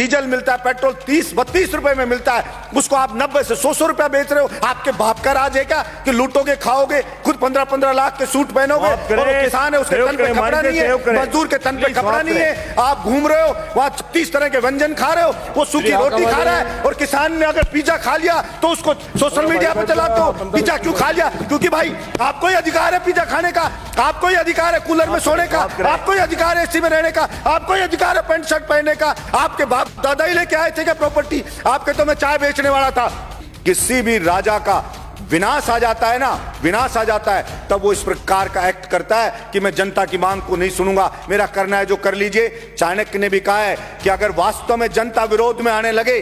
Diesel मिलता है, petrol 30-32 रुपए में मिलता है, उसको आप 90 से 100 रुपया बेच रहे हो। आपके बाप का राज है क्या कि लूटोगे, खाओगे, खुद 15-15 लाख के सूट पहनोगे और किसान है उसके तन पे कपड़ा नहीं है, मजदूर के तन पे कपड़ा नहीं है, आप घूम रहे हो वहां 30 तरह के व्यंजन खा रहे हो, वो सूखी रोटी खा रहा है। और किसान ने अगर पिज्जा खा लिया तो उसको सोशल मीडिया पे चलाते हो, पिज्जा क्यों खा लिया? क्योंकि भाई आपको ही अधिकार है पिज्जा खाने का, आपको ही अधिकार है कूलर में सोने का, आपको ही अधिकार है एसी में रहने का, आपको ही अधिकार है पैंट शर्ट पहनने का। आपके बाप दादा ही लेके आए थे क्या प्रॉपर्टी? आपके तो मैं चाय बेचने वाला था। किसी भी राजा का विनाश आ जाता है ना, विनाश आ जाता है, तब वो इस प्रकार का एक्ट करता है कि मैं जनता की मांग को नहीं सुनूंगा, मेरा करना है जो कर लीजिए। चाणक्य ने भी कहा है कि अगर वास्तव में जनता विरोध में आने लगे,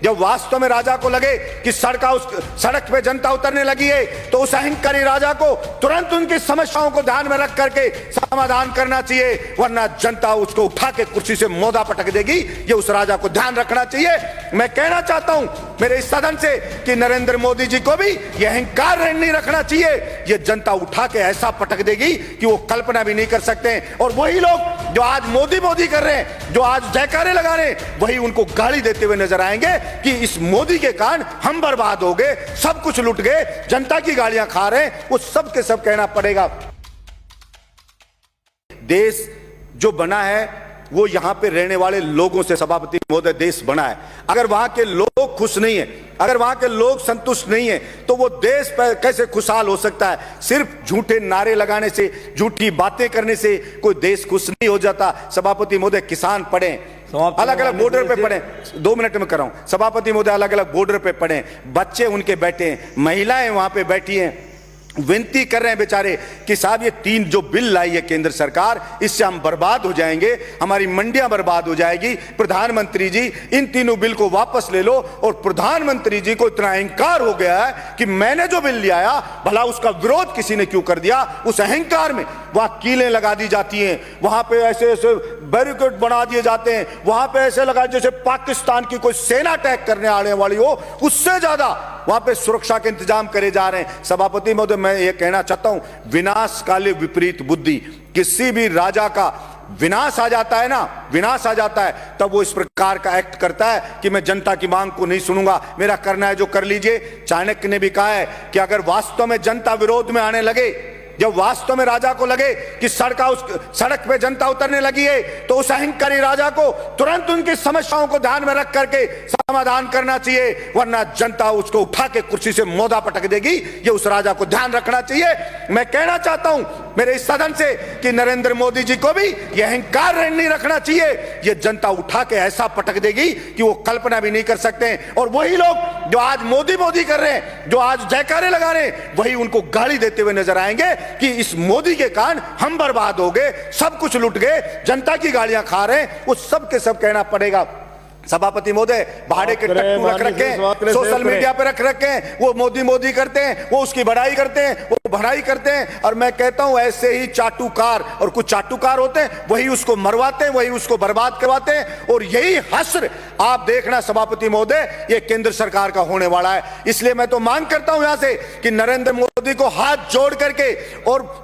जब वास्तव में राजा को लगे कि सड़क पे जनता उतरने लगी है, तो उस अहंकारी राजा को तुरंत उनकी समस्याओं को ध्यान में रख करके समाधान करना चाहिए, वरना जनता उसको उठा के कुर्सी से मोदा पटक देगी। ये उस राजा को ध्यान रखना चाहिए। मैं कहना चाहता हूं मेरे इस सदन से कि नरेंद्र मोदी जी को भी यह अहंकार नहीं रखना चाहिए। ये जनता उठा के ऐसा पटक देगी कि वो कल्पना भी नहीं कर सकते। और वही लोग जो आज मोदी मोदी कर रहे हैं, जो आज जयकारे लगा रहे हैं, वही उनको गाली देते हुए नजर आएंगे कि इस मोदी के कारण हम बर्बाद हो गए, सब कुछ लुट गए, जनता की गालियां खा रहे हैं। वो सब के सब कहना पड़ेगा। देश जो बना है वो यहां पे रहने वाले लोगों से सभापति महोदय देश बना है। अगर वहां के लोग खुश नहीं है, अगर वहां के लोग संतुष्ट नहीं है, तो वो देश पर कैसे खुशहाल हो सकता है? सिर्फ झूठे नारे लगाने से, झूठी बातें करने से कोई देश खुश नहीं हो जाता। सभापति महोदय किसान पढ़े, अलग अलग बॉर्डर पे पड़े, 2 मिनट में कर रहा हूं। सभापति महोदय अलग अलग बॉर्डर पे पड़े, बच्चे उनके बैठे हैं, महिलाएं वहां पे बैठी हैं, विनती कर रहे हैं बेचारे कि साहब ये 3 जो बिल लाई है केंद्र सरकार, इससे हम बर्बाद हो जाएंगे, हमारी मंडियां बर्बाद हो जाएगी। प्रधानमंत्री जी इन तीनों बिल को वापस ले लो। और प्रधानमंत्री जी को इतना अहंकार हो गया है कि मैंने जो बिल लिया भला उसका विरोध किसी ने क्यों कर दिया? उस अहंकार में वहां कीलें लगा दी जाती हैं, वहां पे ऐसे ऐसे बैरिकेड बना दिए जाते हैं, वहां पे ऐसे लगा जैसे पाकिस्तान की कोई सेना अटैक करने आने वाली हो, उससे ज्यादा वहां पे सुरक्षा के इंतजाम करे जा रहे हैं। सभापति महोदय मैं ये कहना चाहता हूं, विनाश काले विपरीत बुद्धि। किसी भी राजा का विनाश आ जाता है ना, विनाश आ जाता है, तब वो इस प्रकार का एक्ट करता है कि मैं जनता की मांग को नहीं सुनूंगा, मेरा करना है जो कर लीजिए। चाणक्य ने भी कहा है कि अगर वास्तव में जनता विरोध में आने लगे, जब वास्तव में राजा को लगे कि सड़क पे जनता उतरने लगी है, तो उस अहंकारी राजा को तुरंत उनकी समस्याओं को ध्यान में रख करके समाधान करना चाहिए, वरना जनता उसको उठा के कुर्सी से मोदा पटक देगी। ये उस राजा को ध्यान रखना चाहिए। मैं कहना चाहता हूं मेरे इस सदन से कि नरेंद्र मोदी जी को भी यह अहंकार नहीं रखना चाहिए। ये जनता उठा के ऐसा पटक देगी कि वो कल्पना भी नहीं कर सकते। और वही लोग जो आज मोदी मोदी कर रहे हैं, जो आज जयकारे लगा रहे हैं, वही उनको गाली देते हुए नजर आएंगे कि इस मोदी के कारण हम बर्बाद हो गए, सब कुछ लुट गए, जनता की गालियां खा रहे हैं। वो सब के सब कहना पड़ेगा। सभापति महोदय भाड़े के टट्टू रख रखे हैं, सोशल मीडिया पे रख रखे हैं, वो मोदी मोदी करते हैं, वो उसकी बड़ाई करते हैं, वो भड़ाई करते हैं। और मैं कहता हूं ऐसे ही चाटुकार, और कुछ चाटुकार होते हैं, वही उसको मरवाते हैं, वही उसको बर्बाद करवाते हैं। और यही हश्र आप देखना सभापति महोदय, ये केंद्र सरकार का होने वाला है। इसलिए मैं तो मांग करता हूं यहां से कि नरेंद्र मोदी को हाथ जोड़ करके और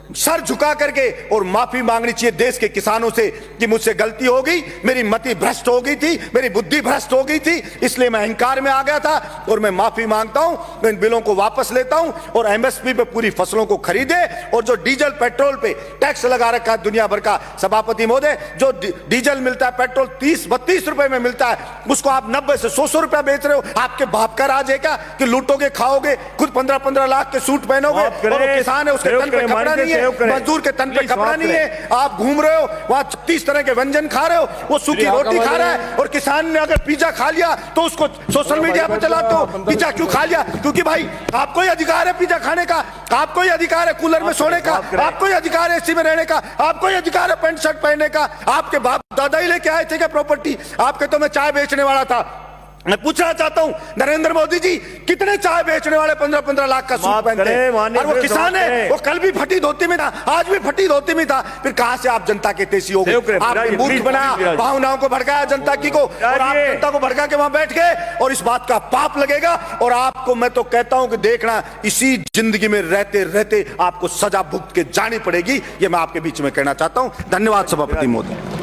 सर झुका करके और माफी मांगनी चाहिए देश के किसानों से कि मुझसे गलती हो गई, मेरी मति भ्रष्ट हो गई थी, मेरी बुद्धि भ्रष्ट हो गई थी, इसलिए मैं अहंकार में आ गया था और मैं माफी मांगता हूं। मैं इन बिलों को वापस लेता हूं और एमएसपी पे पूरी फसलों को खरीदे। और जो डीजल पेट्रोल पे टैक्स लगा रखा है दुनिया भर का, सभापति महोदय जो डीजल मिलता है, पेट्रोल 30-32 रुपए में मिलता है, उसको आप 90 से 100 रुपया बेच रहे हो। आपके बाप का राज है क्या कि लूटोगे, खाओगे, खुद 15-15 लाख के सूट पहनोगे और किसान है उसके तन पे कपड़ा नहीं है, मजदूर के तन पे कपड़ा नहीं है, आप घूम रहे हो वहां 30 तरह के व्यंजन खा रहे हो, वो सूखी रोटी खा रहा है। और किसान ने अगर पिज्जा खा लिया तो उसको सोशल मीडिया पे चलाते हो, पिज्जा क्यों खा लिया? क्योंकि भाई आपको ही अधिकार है पिज्जा खाने का, आपको ही अधिकार है कूलर में सोने का, आपको ही अधिकार है एसी में रहने का, आपको ही अधिकार है पैंट शर्ट पहनने का। आपके बाप दादा ही लेके आए थे क्या प्रॉपर्टी? आपके तो मैं चाय बेचने वाला था। मैं पूछना चाहता हूं नरेंद्र मोदी जी, कितने चाय बेचने वाले 15-15 लाख का सूट पहनते हैं? और वो किसान है, वो कल भी फटी धोती में था, आज भी फटी धोती में था। फिर कहां से आप जनता के तेजी हो गए? आपने मूर्ख बनाया, भावनाओं को भड़काया जनता की को, और आप जनता को भड़का के वहां बैठ गए। और इस बात का पाप लगेगा। और आपको मैं तो कहता हूं कि देखना, इसी जिंदगी में रहते रहते आपको सजा भुगत के जानी पड़ेगी। ये मैं आपके बीच में कहना चाहता हूं। धन्यवाद सभापति महोदय।